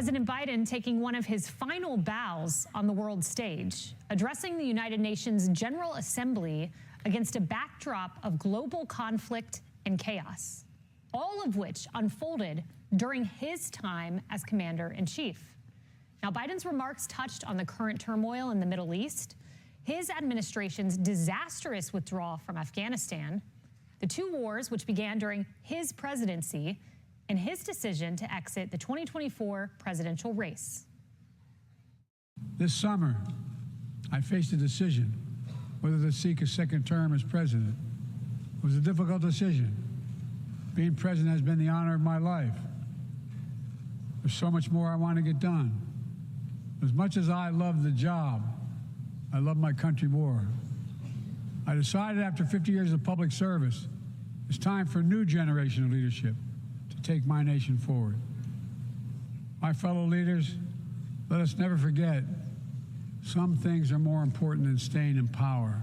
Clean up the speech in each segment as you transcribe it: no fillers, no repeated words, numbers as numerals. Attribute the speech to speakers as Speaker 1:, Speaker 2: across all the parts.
Speaker 1: President Biden taking one of his final bows on the world stage, addressing the United Nations General Assembly against a backdrop of global conflict and chaos, all of which unfolded during his time as commander-in-chief. Now, Biden's remarks touched on the current turmoil in the Middle East, his administration's disastrous withdrawal from Afghanistan, the two wars which began during his presidency, and his decision to exit the 2024 presidential race.
Speaker 2: This summer, I faced a decision whether to seek a second term as president. It was a difficult decision. Being president has been the honor of my life. There's so much more I want to get done. As much as I love the job, I love my country more. I decided after 50 years of public service, it's time for a new generation of leadership to take my nation forward. My fellow leaders, let us never forget, some things are more important than staying in power.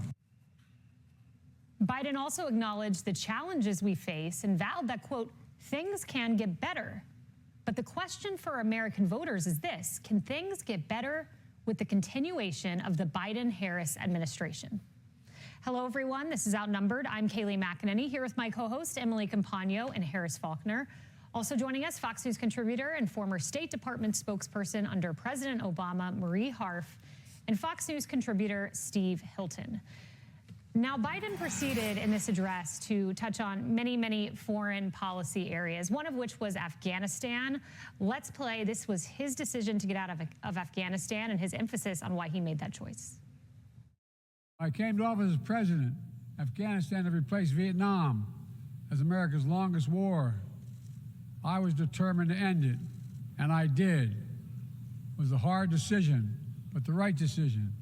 Speaker 1: Biden also acknowledged the challenges we face and vowed that, quote, things can get better. But the question for American voters is this: can things get better with the continuation of the Biden-Harris administration? Hello, everyone. This is Outnumbered. I'm Kayleigh McEnany, here with my co-host Emily Compagno and Harris Faulkner. Also joining us, Fox News contributor and former State Department spokesperson under President Obama, Marie Harf, and Fox News contributor Steve Hilton. Now, Biden proceeded in this address to touch on many foreign policy areas, one of which was Afghanistan. Let's play. This was his decision to get out of Afghanistan and his emphasis on why he made that choice.
Speaker 2: I came to office as president. Afghanistan had replaced Vietnam as America's longest war. I was determined to end it, and I did. It was a hard decision, but the right decision.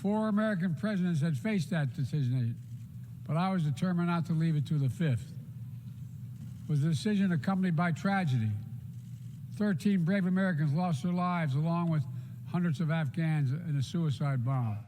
Speaker 2: 4 American presidents had faced that decision, but I was determined not to leave it to the 5th. It was a decision accompanied by tragedy. 13 brave Americans lost their lives, along with hundreds of Afghans in a suicide bomb.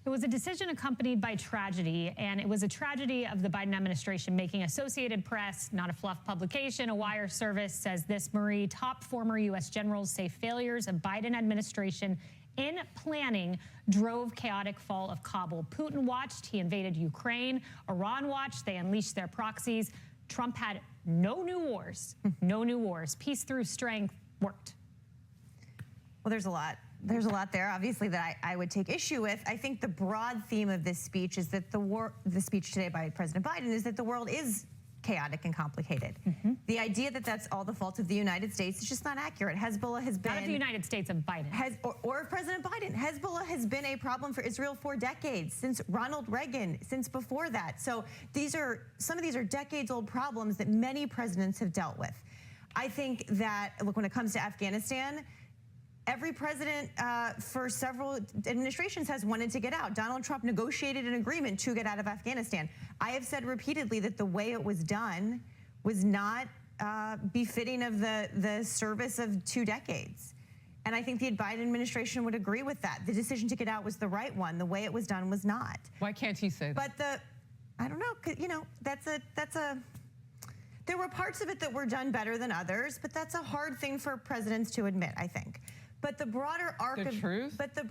Speaker 1: It was a decision accompanied by tragedy, and it was a tragedy of the Biden administration making. Associated Press, not a fluff publication, a wire service, says this, Marie: top former U.S. generals say failures of Biden administration in planning drove chaotic fall of Kabul. Putin watched, he invaded Ukraine. Iran watched, they unleashed their proxies. Trump had no new wars, no new wars. Peace through strength worked.
Speaker 3: Well, there's a lot. There's a lot there, obviously, that I would take issue with. I think the broad theme of this speech is that the speech today by President Biden is that the world is chaotic and complicated. The idea that that's all the fault of the United States is just not accurate. Hezbollah has been...
Speaker 1: Not of the United States, of Biden.
Speaker 3: Or President Biden. Hezbollah has been a problem for Israel for decades, since Ronald Reagan, since before that. So some of these are decades-old problems that many presidents have dealt with. I think that, look, when it comes to Afghanistan, every president for several administrations has wanted to get out. Donald Trump negotiated an agreement to get out of Afghanistan. I have said repeatedly that the way it was done was not befitting of the service of 2 decades. And I think the Biden administration would agree with that. The decision to get out was the right one. The way it was done was not.
Speaker 4: Why can't he say that?
Speaker 3: But I don't know, you know, there were parts of it that were done better than others, but that's a hard thing for presidents to admit, I think. But the broader arc the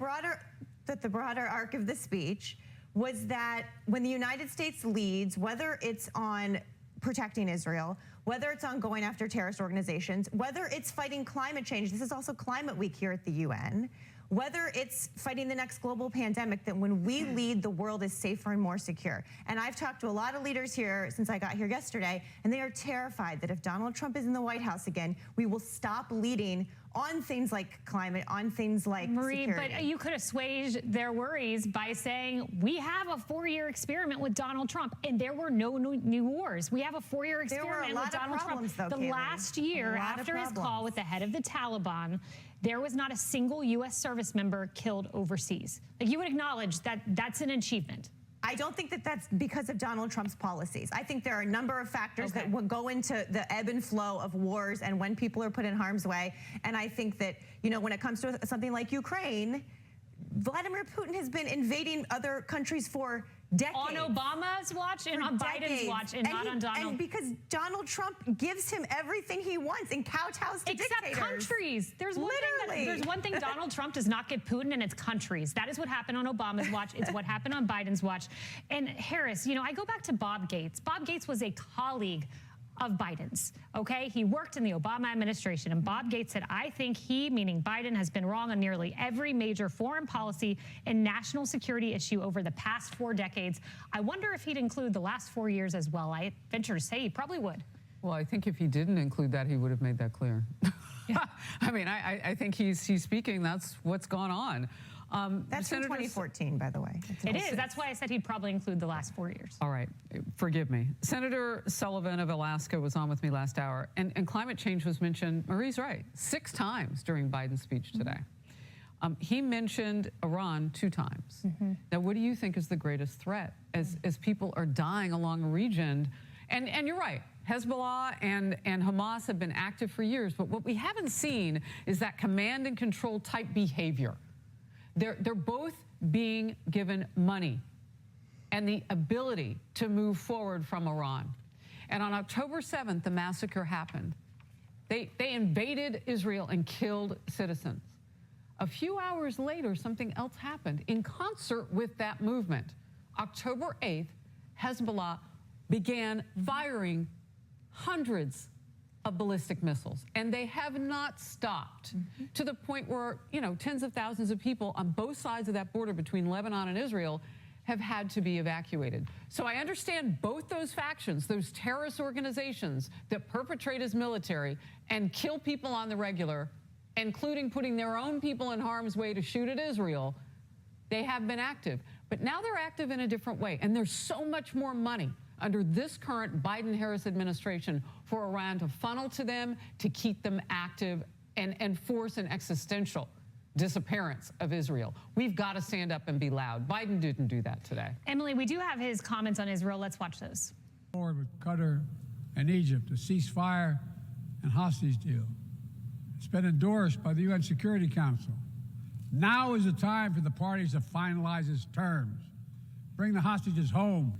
Speaker 3: broader arc of the speech was that when the United States leads, whether it's on protecting Israel, whether it's on going after terrorist organizations, whether it's fighting climate change, this is also Climate Week here at the UN, whether it's fighting the next global pandemic, that when we lead, the world is safer and more secure. And I've talked to a lot of leaders here since I got here yesterday, and they are terrified that if Donald Trump is in the White House again, we will stop leading on things like climate, on things like
Speaker 1: Marie,
Speaker 3: security.
Speaker 1: But you could assuage their worries by saying, we have a 4-year experiment with Donald Trump, and there were no new wars. We have a 4-year experiment with Donald Trump.
Speaker 3: Though,
Speaker 1: the last year, after his call with the head of the Taliban, there was not a single U.S. service member killed overseas. Like, you would acknowledge that that's an achievement.
Speaker 3: I don't think that that's because of Donald Trump's policies. I think there are a number of factors that will go into the ebb and flow of wars and when people are put in harm's way. And I think that, you know, when it comes to something like Ukraine, Vladimir Putin has been invading other countries for decades.
Speaker 1: On Obama's watch and on Biden's watch and not on Donald.
Speaker 3: And because Donald Trump gives him everything he wants and kowtows to
Speaker 1: except
Speaker 3: dictators.
Speaker 1: Countries. There's one thing Donald Trump does not give Putin, and it's countries. That is what happened on Obama's watch. It's what happened on Biden's watch. And Harris, you know, I go back to Bob Gates. Bob Gates was a colleague of Biden's, okay? He worked in the Obama administration, and Bob Gates said, I think he, meaning Biden, has been wrong on nearly every major foreign policy and national security issue over the past 4 decades. I wonder if he'd include the last 4 years as well. I venture to say he probably would.
Speaker 4: Well, I think if he didn't include that, he would have made that clear. Yeah. I mean, I think he's speaking, that's what's gone on.
Speaker 3: That's from 2014, by the way.
Speaker 1: It is. That's why I said he'd probably include the last 4 years.
Speaker 4: All right. Forgive me. Senator Sullivan of Alaska was on with me last hour, and climate change was mentioned, Marie's right, 6 times during Biden's speech today. He mentioned Iran 2 times. Now, what do you think is the greatest threat as people are dying along a region? And you're right. Hezbollah and Hamas have been active for years, but what we haven't seen is that command and control type behavior. They're both being given money and the ability to move forward from Iran. And on October 7th, the massacre happened. They invaded Israel and killed citizens. A few hours later, something else happened in concert with that movement. October 8th, Hezbollah began firing hundreds of ballistic missiles, and they have not stopped to the point where, you know, tens of thousands of people on both sides of that border between Lebanon and Israel have had to be evacuated. So I understand both those factions, those terrorist organizations that perpetrate as military and kill people on the regular, including putting their own people in harm's way to shoot at Israel, they have been active. But now they're active in a different way, and there's so much more money under this current Biden-Harris administration for Iran to funnel to them, to keep them active and force an existential disappearance of Israel. We've got to stand up and be loud. Biden didn't do that today.
Speaker 1: Emily, we do have his comments on Israel. Let's watch those.
Speaker 2: Forward with Qatar and Egypt, a ceasefire and hostage deal. It's been endorsed by the UN Security Council. Now is the time for the parties to finalize its terms. Bring the hostages home.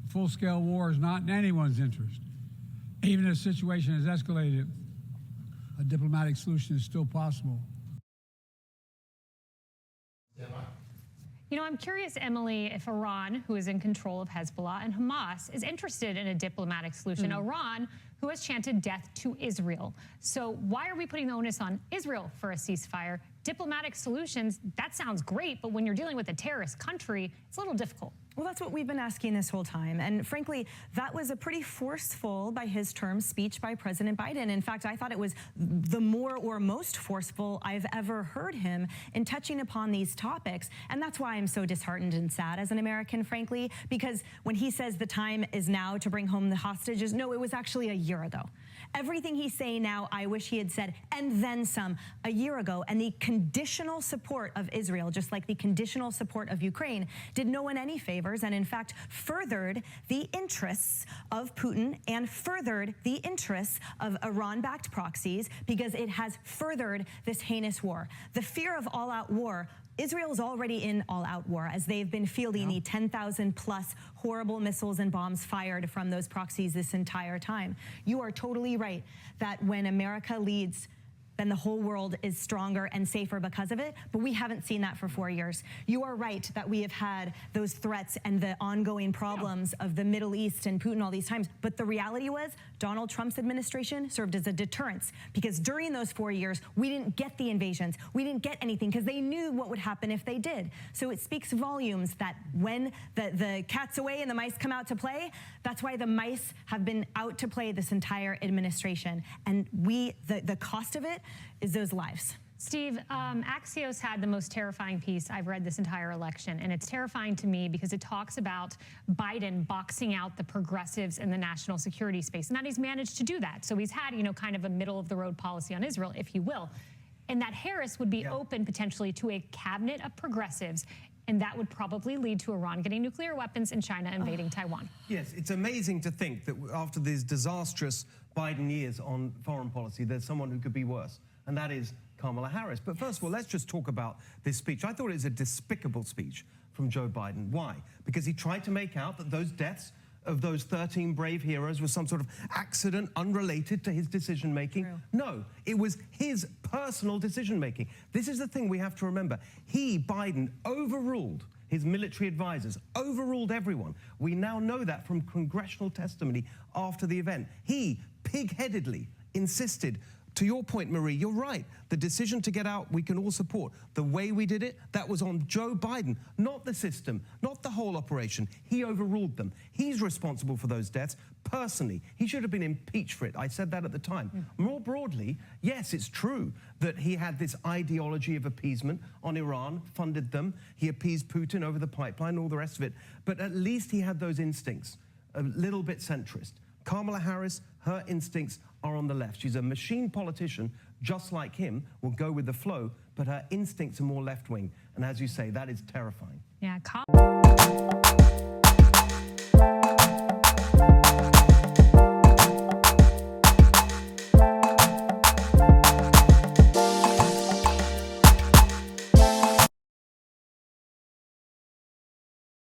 Speaker 2: Full-scale war is not in anyone's interest. Even if the situation has escalated, a diplomatic solution is still possible.
Speaker 1: You know, I'm curious, Emily, if Iran, who is in control of Hezbollah, and Hamas is interested in a diplomatic solution. Iran, who has chanted death to Israel. So why are we putting the onus on Israel for a ceasefire? Diplomatic solutions, that sounds great, but when you're dealing with a terrorist country, it's a little difficult.
Speaker 5: Well, that's what we've been asking this whole time. And frankly, that was a pretty forceful, by his terms, speech by President Biden. In fact, I thought it was the more or most forceful I've ever heard him in touching upon these topics. And that's why I'm so disheartened and sad as an American, frankly, because when he says the time is now to bring home the hostages, no, it was actually a year ago. Everything he's saying now, I wish he had said, and then some, a year ago. And the conditional support of Israel, just like the conditional support of Ukraine, did no one any favors, and in fact furthered the interests of Putin and furthered the interests of Iran-backed proxies, because it has furthered this heinous war. The fear of all-out war, Israel is already in all-out war, as they've been fielding the 10,000 plus horrible missiles and bombs fired from those proxies this entire time. You are totally right that when America leads, then the whole world is stronger and safer because of it, but we haven't seen that for 4 years. You are right that we have had those threats and the ongoing problems of the Middle East and Putin all these times, but the reality was Donald Trump's administration served as a deterrence, because during those 4 years, we didn't get the invasions, we didn't get anything, because they knew what would happen if they did. So it speaks volumes that when the cat's away and the mice come out to play, that's why the mice have been out to play this entire administration. And the cost of it is those lives.
Speaker 1: Steve, Axios had the most terrifying piece I've read this entire election, and it's terrifying to me because it talks about Biden boxing out the progressives in the national security space, and that he's managed to do that. So he's had, you know, kind of a middle-of-the-road policy on Israel, if you will, and that Harris would be open potentially to a cabinet of progressives, and that would probably lead to Iran getting nuclear weapons and China invading Taiwan.
Speaker 6: Yes, it's amazing to think that after these disastrous Biden years on foreign policy, there's someone who could be worse, and that is Kamala Harris. But first of all, let's just talk about this speech. I thought it was a despicable speech from Joe Biden. Why? Because he tried to make out that those deaths of those 13 brave heroes was some sort of accident unrelated to his decision-making. No, it was his personal decision-making. This is the thing we have to remember. He, Biden, overruled his military advisors, overruled everyone. We now know that from congressional testimony after the event. He pig-headedly insisted, to your point, Marie, you're right. The decision to get out, we can all support. The way we did it, that was on Joe Biden, not the system, not the whole operation. He overruled them. He's responsible for those deaths personally. He should have been impeached for it. I said that at the time. More broadly, yes, it's true that he had this ideology of appeasement on Iran, funded them. He appeased Putin over the pipeline, all the rest of it. But at least he had those instincts, a little bit centrist. Kamala Harris, her instincts are on the left. She's a machine politician, just like him, will go with the flow, but her instincts are more left-wing. And as you say, that is terrifying.
Speaker 1: Yeah.